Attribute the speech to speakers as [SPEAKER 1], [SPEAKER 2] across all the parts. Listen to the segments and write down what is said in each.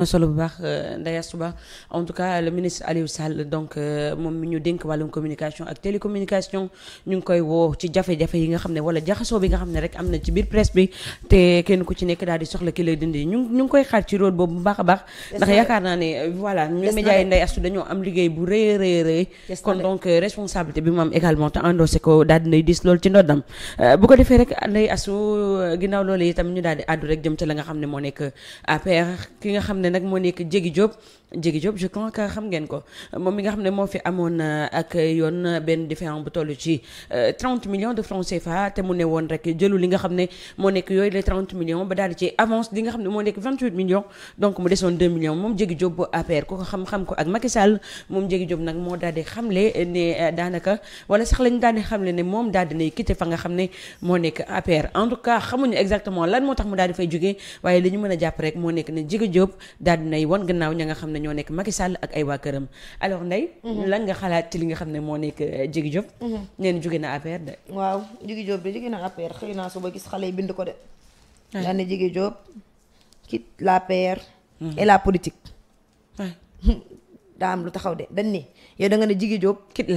[SPEAKER 1] solo bu baax Ndeye Astou Ba en tout cas le ministre Aliou Sall donc moom mi ñu dénk wàllum communication ak télécommunication ñu ngi koy woo ci jafe-jafe yi nga xam ne wala jaxasoo bi nga xam ne rek am na ci biir presse bi te kenn ku ci nekk daal di soxla ki lay dindi ñu ngi koy xaar ci rôle boobu bu baax a baax ndax yaakaar naa ne voilà ñu média yi Ndeye Astou dañoo am liggéey bu rëy kon donc responsabilité bi mu am également te endossé ko daal di nay dis loolu ci ndoddam bu ko defee rek Ndeye Astou ginnaaw loolu itam ñu daal di àddu rek jëm ci la nga xam ne moo nekk APR ki nga xam ne nag moo nekk Diégui Diop je crois que xam ngeen ko moom mi nga xam ne moo fi amoon ak yoon benn différend bu toll ci 30 millions de francs CFA te mu ne woon rek jëlu li nga xam ne moo nekk yooyu les 30 millions ba daal di ci avance li nga xam ne moo nekk 28 millions donc mu desoon 2 millions moom Diégui Diop bu APR ko xam ko ak Macky Sall moom Diégui Diop nag moo daal di xamle ne daanaka wala sax lañu daal di xamle ne moom daal di nay quitté fa nga xam ne moo nekk APR en tout cas xamuñu exactement lan moo tax mu daal di fay jógee waaye li ñu mën a jàpp rek moo nekk ne Diégui Diop daal di nay wan gannaaw ña nga xam ne ñoo nekk Macky Sall ak ay waa këram alors Ndeye lan nga xalaat ci li nga xam ne moo nekk Diégui Diop neen jóge na APR de
[SPEAKER 2] waaw Diégui Diop de jóge na APR xëy naa suba gis xale yi bind ko de daa ne Diégui Diop quitte l'APR et la politique daa am lu taxaw de dañ ne yow da nga ne Diégui Diop
[SPEAKER 1] quitte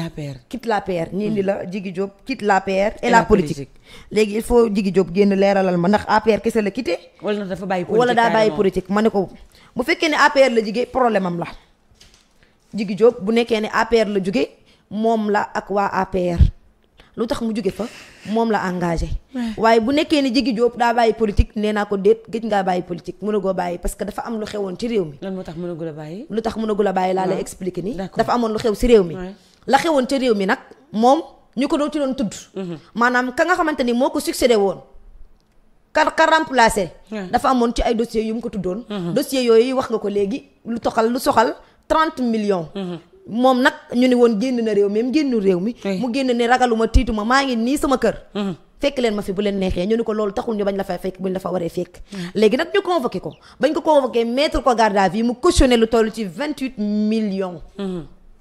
[SPEAKER 2] l'APR ñi indi la Diégui Diop quitte l'APR et la politique léegi il faut Diégui Diop génn leeralal ma ndax APR kese la quitté
[SPEAKER 1] wala dafa bàyyi politique
[SPEAKER 2] wala daa bàyyi politique ma ne ko bu fekkee ne APR la jóge problème am la Diégui Diop bu nekkee ne APR la jóge moom la ak waa APR lu tax mu jóge fa moom la engagé waaye bu nekkee ne Diégui Diop daa bàyyi politique nee naa ko déet gëj ngaa bàyyi politique mën a goo bàyyi parce que dafa am lu xewoon ci réew mi
[SPEAKER 1] lan moo tax mën a gula bàyyi
[SPEAKER 2] lu tax mën a gula bàyyi laa lay expliquer nii dafa amoon lu xew si réew mi la xewoon ci réew mi nag moom ñu ko doon ci doon tudd maanaam ka nga xamante ni moo ko succédé woon ka remplacé dafa amoon ci ay dossiers yu mu ko tuddoon dossiers yooyu wax nga ko léegi lu soxal 30 millions moom nag ñu ne woon génn na réew mi même génnu réew mi mu génn ne ragaluma tiituma maa ngi nii sama kër fekk leen ma fi bu leen neexee ñu ni ko loolu taxul ñu bañ la fay fekk buñ la fa waree fekk léegi nag ñu convoqué ko bañ ko convoqué mettre ko garde à vue mu cautionné lu toll ci 28 millions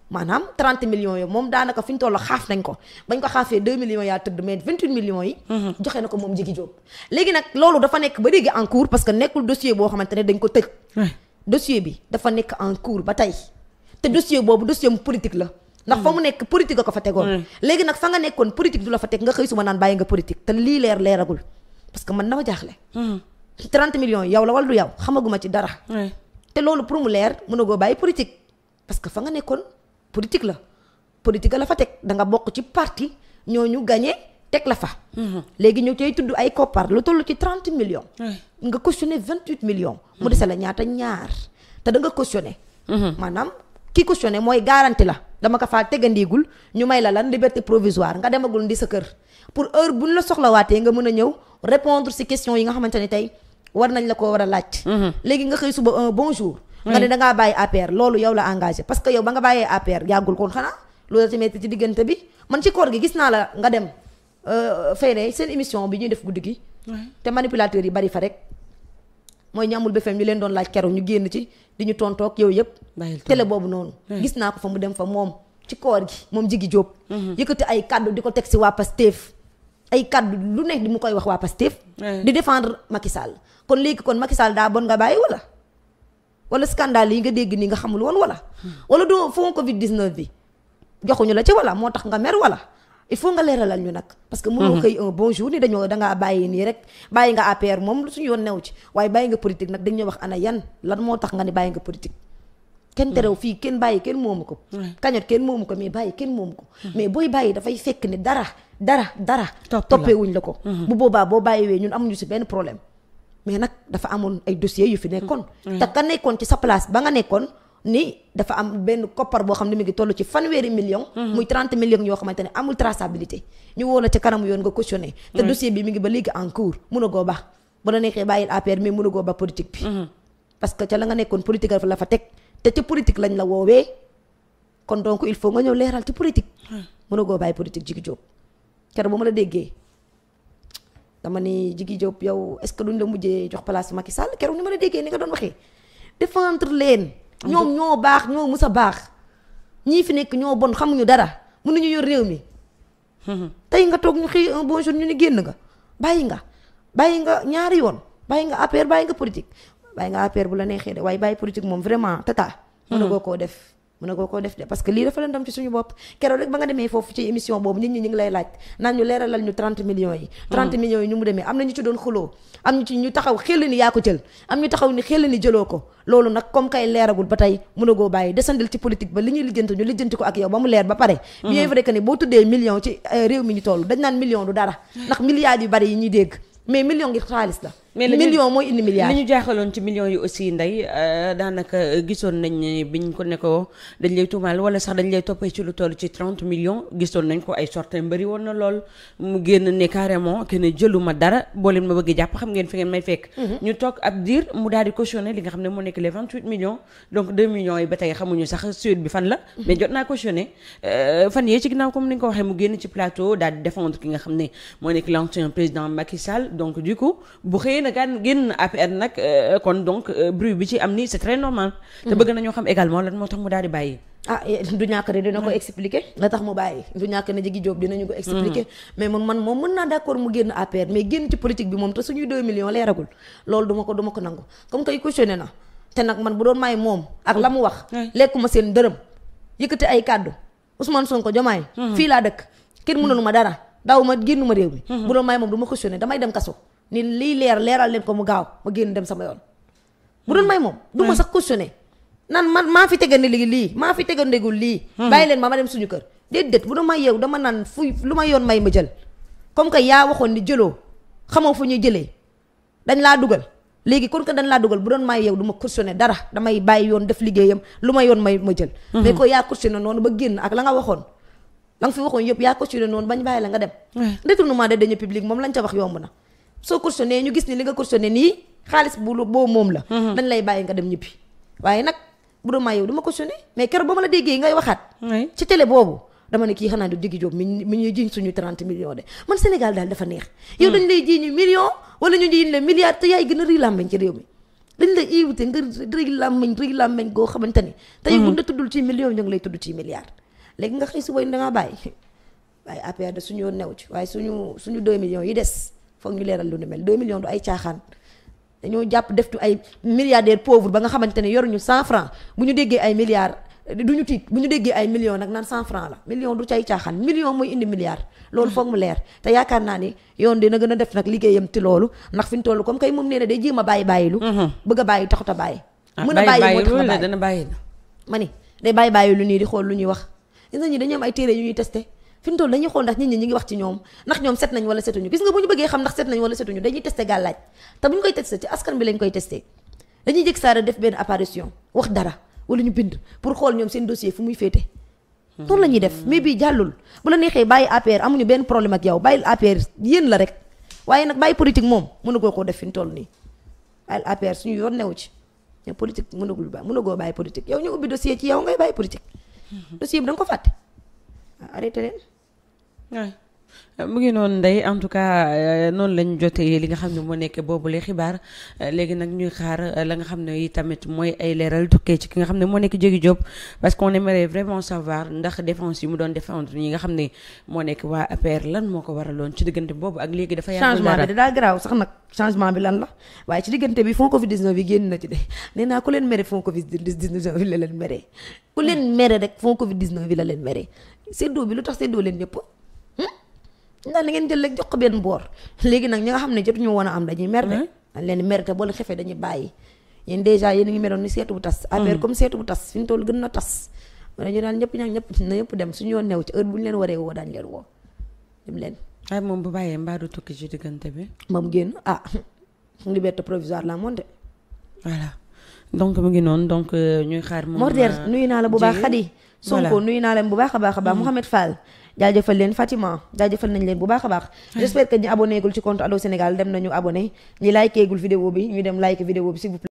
[SPEAKER 2] maanaam 30 millions yi moom daanaka fi ñu toll xaaf nañ ko bañ ko xaafee 2 millions yaa tëdd mais 28 millions yi joxe na ko moom Diégui Diop léegi nag loolu dafa nekk ba léegi en cours parce que nekkul dossier boo xamante ne dañ ko tëj dossier bi dafa nekk en cours ba tey te dossier boobu dossier mu politique la ndax fa mu nekk politique a ko fa tegoon léegi nag fa nga nekkoon politique du la fa teg nga xëy suma naan bàyyi nga politique te lii leeragul parce que man dama jaaxle 30 millions yow la wala du yow xamaguma ci dara te loolu pour mu leer mën a goo bàyyi politique parce que fa nga nekkoon politique la fa teg da nga bokk ci parti ñooñu gagné teg la fa léegi ñu tey tudd ay koppar lu toll ci 30 millions nga cautionné 28 millions mu dese la ñaata ñaar te da nga cautionné maanaam ki cautionné mooy garantie la dama ko faa tegandiigul ñu may la lan liberté provisoire nga demagul ndi sa kër pour heure buñ la soxlawaatee nga mën a ñëw répondre ci questions yi nga xamante ne tey war nañ la ko war a laaj léegi nga xëy suba un bonjour nga ne dangaa bàyyi APR loolu yow la engagé parce que yow ba nga bàyyee APR yàggul koon xanaa loolu la tamit ci diggante bi man ci koor gi gis naa la nga dem fay seen émission bi ñuy def guddi gi te manipulateurs yi bari fa rek mooy ñamul BFM ñu leen doon laaj keroog ñu génn ci di ñu tontoog yow yëpp télé boobu noonu gis naa ko fa mu dem fa moom ci koor gi moom Diégui Diop yëkkati ay kaddu di ko teg si waa Pastef ay kaddu lu nekk di mu koy wax waa Pastef di défendre Macky Sall kon léegi kon Macky Sall daa bon nga bàyyi wala scandale yi nga dégg nii nga xamul woon wala doo fond Covid 19 bi joxuñu la ci moo tax nga mer il faut nga leeralal ñu nag parce que mënoo xëy un bon jour ni dangaa bàyyi nii rek bàyyi nga APR moom suñu yoon new ci waaye bàyyi nga politique nag dañuy wax ana yan lan moo tax nga ne bàyyi nga politique kenn terew fii kenn bàyyi kenn moomu ko kañot kenn moomu ko mais bàyyi kenn moomu ko mais booy bàyyi dafay fekk ne dara toppee wuñ la ko bu boobaa boo bàyyiwee ñun amuñu si benn problème mais nag dafa amoon ay dossiers yu fi nekkoon te ka nekkoon ci sa place ba nga nekkoon ni dafa am benn koppar boo xam ne mi ngi toll ci 1 millions muy 30 millions yoo xamante ne amul traçabilité ñu woo la ca kanamu yoon nga cautionné te dossier bi mi ngi ba léegi en cours mun a goo baax bu la nekkee bàyyil APR mais mun a goo ba politique bi parce que ca la nga nekkoon politique la fa teg te ca politique lañ la woowee kon donc il faut nga ñëw leeral ci politique mun a goo bàyyi politique Diégui Diop keroog ba ma la déggee dama ni Diégui Diop yow est-ce que duñ la mujjee jox place Macky Sall keroog ni ma la déggee ni nga doon waxee défendre leen ñoom ñoo baax ñoo mus a baax ñii fi nekk ñoo bon xamuñu dara mënuñu yor réew mi tey nga toog ñu xëy un bonjour ñu ni génn nga bàyyi nga ñaari yoon bàyyi nga APR bàyyi nga politique bàyyi nga APR bu la neexee de waaye bàyyi politique moom vraiment tata mën na koo def de parce que lii dafa leen dem ci suñu bopp keroog rek ba nga demee foofu ci émission boobu nit ñi ñu ngi lay laaj naan ñu leeralal ñu 30 millions yi 30 millions yi ñu mu demee am na ñu ci doon xuloo am ñu ci ñu taxaw xel ni yaa ko jël am ñu taxaw ni xel ni jëloo ko loolu nag comme kay leeragul ba tey mën a goo bàyyi desandil ci politique ba li ñuy lijjanti ñu lijjanti ko ak yow ba mu leer ba pare bien vrai que ni boo tuddee million ci réew mi ñu toll dañ naan million du dara ndax milliards yu bari yi ñuy dégg mais million ngi xaalis la million mooy indi milliard
[SPEAKER 1] li ñu jaaxaloon ci millions yi aussi Ndeye daanaka gisoon nañ biñ ko ne ko dañ lay tuumaal wala sax dañ lay toppee ci lu toll ci 30 millions gisoon nañ ko ay sorties mbëri woon na lool mu génn ne carrément que ne jëluma dara boo leen ma bëgg jàpp xam ngeen fi ngeen may fekk ñu toog ab diir mu daal di cautionné li nga xam ne moo nekk les 28 millions donc 2 millions yi ba tey xamuñu sax suite bi fan la mais jot naa cautionné fan yee ci ginnaaw comme ni nga ko waxee mu génn ci plateau daal di défendre ki nga xam ne moo nekk l'ancien président Macky Sall donc du coup bu xëyee na gaan génn APR nag kon donc bruit bi ci am nii c'est très normal te bëgg nañoo xam également lan moo tax mu daal di bàyyi
[SPEAKER 2] du ñàkk de dina ko expliquer la tax mu bàyyi du ñàkk ne Jigi Diop dinañu ko expliquer mais man moom mën naa d'accord mu génn APR mais génn ci politique bi moom te suñuy 2 millions leeragul loolu duma ko nangu comme kay cautionné na te nag man bu doon may moom ak la mu wax lekkuma seen dërëm yëkkati ay kàddu Ousmane Sonko Diomaye fii laa dëkk kenn mënalu ma dara daaw ma génnuma réew mi bu doon may moom du ma cautionné damay dem kaso ni lii leeral leen ko mu gaaw ma génn dem sama yoon bu doon may moom du ma sax cautionné nan man maa fi tegandi lii maa fi tegandegul lii bàyyi leen ma dem suñu kër déedéet bu doon may yow dama naan fuy lu ma yoon may ma jël comme que yaa waxoon ni jëloo xamoo fu ñuy jëlee dañ laa dugal léegi kon que dañ laa dugal bu doon may yow du ma cautionné dara damay bàyyi yoon def liggéeyam lu ma yoon may ma jël mais ko yaa cautionné noonu ba génn ak la nga waxoon la nga fi waxoon yëpp yaa cautionné noonu bañ bàyyi la nga dem détournement de deniers publics moom lañ ca wax yomb na soo cautionné ñu gis ni li nga cautionné nii xaalis boo moom la dañ lay bàyyi nga dem ñibbi waaye nag bu doon maa yow du ma cautionné mais keroog ba ma la déggee ngay waxaat ci télé boobu dama ne kii xanaa du Jigi Diop mi ñuy jiñ suñu 30 millions de man Sénégal daal dafa neex yow dañ lay jiñu million wala ñu jiñ le milliard te yaay gën a rëy làmmeñ ci réew mi dañ lay invité nga rëy làmmeñ goo xamante ni te yow bu la tuddul ci million ñu ngi lay tudd ci milliard léegi nga xëy suba dangaa bàyyi waaye APR de suñu yoon new ci waaye suñu 2 millions yi des foog ñu leeral lu ne mel 2 millions du ay caaxaan dañoo jàpp def tu ay milliardaires pauvres ba nga xamante ne yoruñu 100 francs bu ñu déggee ay milliards duñu tiit bu ñu déggee ay millions nag naan 100 francs la million du ci ay caaxaan million mooy indi milliard loolu foog mu leer te yaakaar naa ni yoon dina gën a def nag liggéeyam ci loolu ndax fi ñu toll comme kay moom nee na day jéem a bàyyilu bëgg a bàyyi taxut a bàyyi mën a bàyyi moo tax a
[SPEAKER 1] dana bàyyi
[SPEAKER 2] ma ni day bàyyilu nii di xool lu ñuy wax gis nañu dañu am ay téere yu ñuy testé fi mu toll dañuy xool ndax nit ñi ñu ngi wax ci ñoom ndax ñoom set nañ wala setuñu gis nga bu ñu bëggee xam ndax set nañ wala setuñu dañuy testé gàllaaj te bu ñu koy testé ci askan bi lañ koy testé dañuy jëkk saara def benn apparition wax dara wala ñu bind pour xool ñoom seen dossier fu muy féete noonu la ñuy def mais bii jàllul bu la neexee bàyyi APR amuñu benn problème ak yow bàyyil APR yéen la rek waaye nag bàyyi politique moom mënagoo koo def fi mu toll nii bàyyil APR suñu yoon newu ci mais politique mënagoo bàyyi politique yow ñu ubbi dossier ci yow ngay bàyyi politique dossier bi da nga ko fàtte arrêté leen
[SPEAKER 1] mu ngi noonu Ndeye en tout cas noonu lañ jotee li nga xam ne moo nekk boobule xibaar léegi nag ñuy xaar la nga xam ne yi tamit mooy ay leeral tukkee ci ki nga xam ne moo nekk Jigi Diop parce qu'on aimerait vraiment savoir ndax défense yi mu doon défendre ñi nga xam ne moo nekk waa APR lan moo ko waraloon ci diggante boobu ak léegi dafa yàgg
[SPEAKER 2] changement bi daa garaaw sax nag changement bi lan la waaye ci diggante bi fond Covid 19 yi génn na ci de nee naa ku leen mere fond Covid 19 bi la leen mere ku leen mere rek fond Covid 19 bi la leen mere séddoo bi lu tax séddoo leen ñëpp ndax li ngeen jël rek jox ko benn boor léegi nag ñi nga xam ne jotuñu woon a am dañuy mer de dañ leen mer te boo leen xefee dañuy bàyyi yéen dèjà yéen a ngi meroon ni seetu bu tas APR comme seetu bu tas fi ñu toll gën na tas wala ñu daal ñëpp dem suñu yoon new ci heure bu ñu leen waree woo daañu leen woo dem leen
[SPEAKER 1] waaye moom bu bàyyee mbaa du tukki ci diggante bi
[SPEAKER 2] moom génn liberté provisoire la moonte
[SPEAKER 1] voilà donc mu ngi noonu donc ñuy xaar moom
[SPEAKER 2] Morder nuyu naa la bu baax Khady Sonko nuyu naa leen bu baax a baax Mouhamed Fall jaajëfal leen Fatima jaajëfal nañ leen bu baax a baax j'espère que ñi abonné gul ci compte Allô Sénégal dem nañu abonné ñi like gul vidéo bi ñu dem like vidéo bi s'il vous plaît